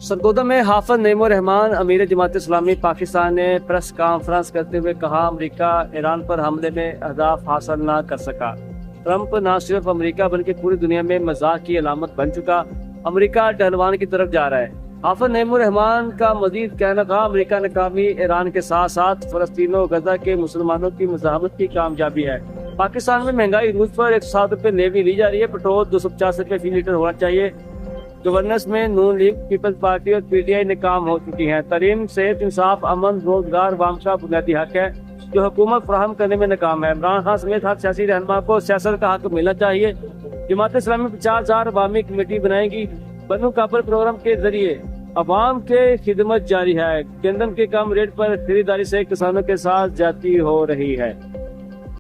سرگودا میں حافظ نعیم الرحمان امیر جماعت اسلامی پاکستان نے پریس کانفرنس کرتے ہوئے کہا امریکہ ایران پر حملے میں اہداف حاصل نہ کر سکا۔ ٹرمپ نہ صرف امریکہ بلکہ پوری دنیا میں مذاق کی علامت بن چکا، امریکہ ڈھلوان کی طرف جا رہا ہے۔ حافظ نعیم الرحمان کا مزید کہنا تھا امریکہ ناکامی ایران کے ساتھ ساتھ فلسطین و غزہ کے مسلمانوں کی مزاحمت کی کامیابی ہے۔ پاکستان میں مہنگائی روز پر 107 روپے لیوی لی جا رہی ہے، پیٹرول 250 روپے فی لیٹر ہونا چاہیے۔ گورننس میں نون لیگ، پیپلز پارٹی اور پی ٹی آئی ناکام ہو چکی ہیں۔ تعلیم، صحت، انصاف، امن، روزگار عوام کا بنیادی حق ہے جو حکومت فراہم کرنے میں ناکام ہے۔ عمران خان سمیت ہر سیاسی رہنما کو سیاست کا حق ملنا چاہیے۔ جماعت اسلامی 50,000 عوامی کمیٹی بنائے گی۔ بنو کابل پروگرام کے ذریعے عوام کے خدمت جاری ہے۔ گندم کے کم ریٹ پر خریداری سے کسانوں کے ساتھ زیادتی ہو رہی ہے۔